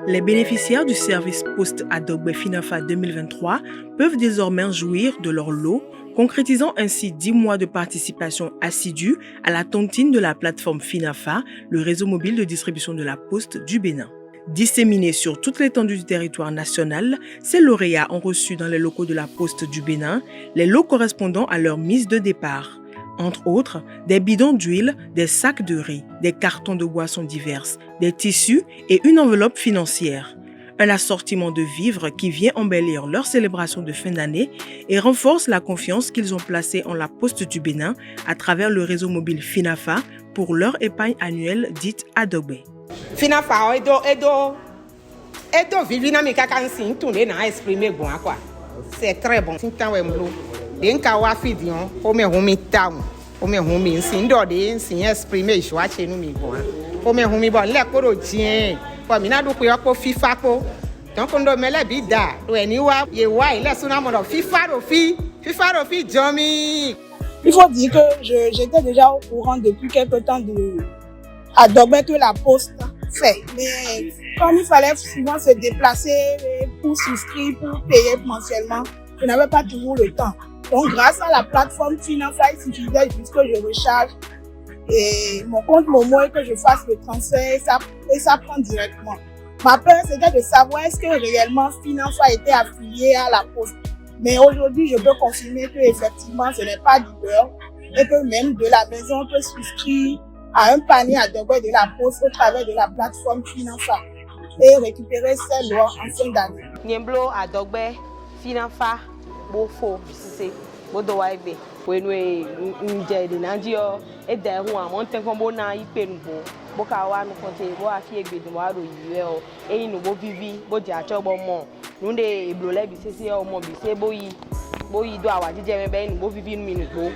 Les bénéficiaires du service Poste Adogbe Finafa 2023 peuvent désormais jouir de leur lot, concrétisant ainsi 10 mois de participation assidue à la tontine de la plateforme Finafa, le réseau mobile de distribution de la Poste du Bénin. Disséminés sur toute l'étendue du territoire national, ces lauréats ont reçu dans les locaux de la Poste du Bénin les lots correspondant à leur mise de départ. Entre autres, des bidons d'huile, des sacs de riz, des cartons de boissons diverses, des tissus et une enveloppe financière. Un assortiment de vivres qui vient embellir leur célébration de fin d'année et renforce la confiance qu'ils ont placée en la Poste du Bénin à travers le réseau mobile Finafa pour leur épargne annuelle dite Adogbe. Finafa edo vivina mi kakansi tunde na exprimer bon quoi. C'est très bon. Tintan wemblo. Denka wa fidion o me humi taun. O me humi nsin do de nsin exprimer jo ache nu mi bon. O me humi bon le koro jin. Po mi na du ko yo ko FIFA ko. Donc on do mele bi da. Do eni wa ye wa ile suna mo do FIFA ro fi jomi. Il faut dire que j'étais déjà au courant depuis quelque temps de Adogbe que la Poste fait. Mais comme il fallait souvent se déplacer pour souscrire, pour payer mensuellement, je n'avais pas toujours le temps. Donc grâce à la plateforme Finafa, il suffisait juste que je recharge et mon compte Momo et que je fasse le transfert et ça prend directement. Ma peur c'était de savoir est-ce que réellement Finafa était affilié à la Poste. Mais aujourd'hui, je peux confirmer que effectivement ce n'est pas du beurre et que même de la maison on peut souscrire à un panier Adogbe de la Poste au travers de la plateforme Finafa et récupérer ses lois en fin d'année. Niemblo Adogbe Finafa bofo sise bodo waibe wenwe nje de nandio e da hu amon ten kon bo na ipe nubo boka wa nu konte bo afi egbedu wa ro yiwe o e nu bo vivi bo je acho bo mo nunde eblo le bi sese o mo bi se boyi do awa jije me be nu bo vivi nu minuto.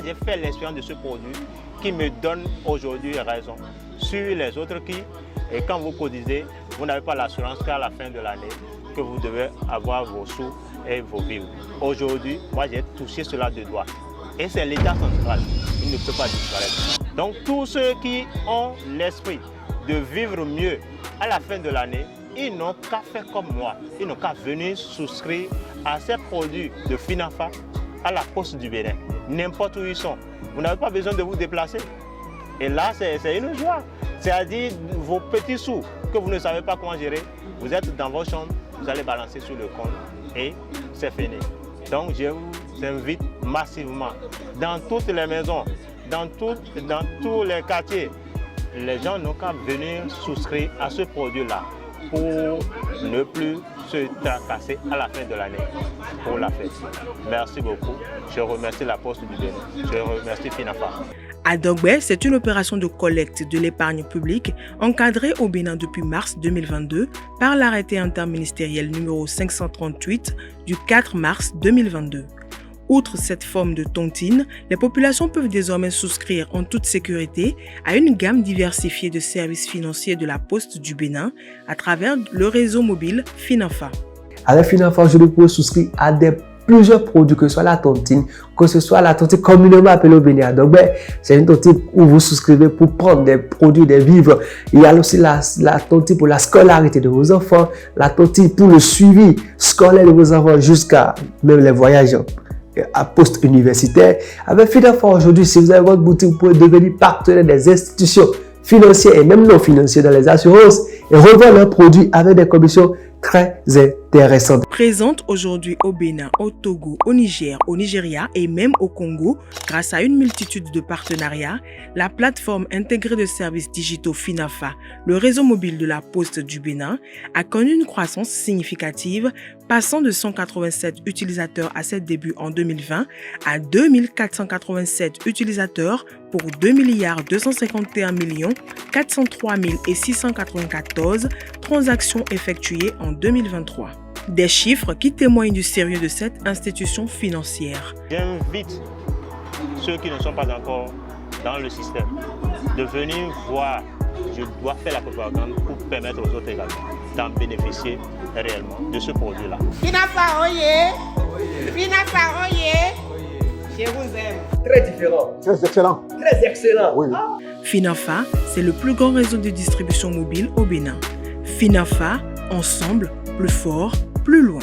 J'ai fait l'expérience de ce produit qui me donne aujourd'hui raison sur les autres qui, et quand vous cotisez, vous n'avez pas l'assurance qu'à la fin de l'année que vous devez avoir vos sous et vos vivres. Aujourd'hui, moi j'ai touché cela de doigt. Et c'est l'État central, il ne peut pas disparaître. Donc tous ceux qui ont l'esprit de vivre mieux à la fin de l'année, ils n'ont qu'à faire comme moi. Ils n'ont qu'à venir souscrire à ces produits de Finafa à la Poste du Bénin, n'importe où ils sont. Vous n'avez pas besoin de vous déplacer. Et là, c'est une joie. C'est-à-dire vos petits sous que vous ne savez pas comment gérer, vous êtes dans vos chambres, vous allez balancer sur le compte et c'est fini. Donc je vous invite massivement dans toutes les maisons, dans tous les quartiers, les gens n'ont qu'à venir souscrire à ce produit-là pour ne plus se tracasser à la fin de l'année pour la fête. Merci beaucoup. Je remercie la Poste du Bénin. Je remercie Finafa. Adogbe, c'est une opération de collecte de l'épargne publique encadrée au Bénin depuis mars 2022 par l'arrêté interministériel numéro 538 du 4 mars 2022. Outre cette forme de tontine, les populations peuvent désormais souscrire en toute sécurité à une gamme diversifiée de services financiers de la Poste du Bénin à travers le réseau mobile Finafa. Avec Finafa, je peux souscrire à plusieurs produits, que ce soit la tontine, que ce soit la tontine communément appelée au Bénin Adogbe. C'est une tontine où vous souscrivez pour prendre des produits, des vivres. Il y a aussi la tontine pour la scolarité de vos enfants, la tontine pour le suivi scolaire de vos enfants jusqu'à même les voyages à poste universitaire. Avec Finafa aujourd'hui, si vous avez votre boutique, vous pouvez devenir partenaire des institutions financières et même non financières dans les assurances et revendre leurs produits avec des commissions très intéressantes. Présente aujourd'hui au Bénin, au Togo, au Niger, au Nigeria et même au Congo, grâce à une multitude de partenariats, la plateforme intégrée de services digitaux Finafa, le réseau mobile de la Poste du Bénin, a connu une croissance significative, passant de 187 utilisateurs à ses débuts en 2020 à 2487 utilisateurs pour 2 251 403 694 transactions effectuées en 2023. Des chiffres qui témoignent du sérieux de cette institution financière. J'invite ceux qui ne sont pas encore dans le système de venir voir. Je dois faire la propagande pour permettre aux autres également d'en bénéficier réellement de ce produit-là. Finafa oye! Finafa oye! Je vous aime. Très différent. Très excellent. Très excellent. Oui. Finafa, c'est le plus grand réseau de distribution mobile au Bénin. Finafa, ensemble, plus fort, plus loin.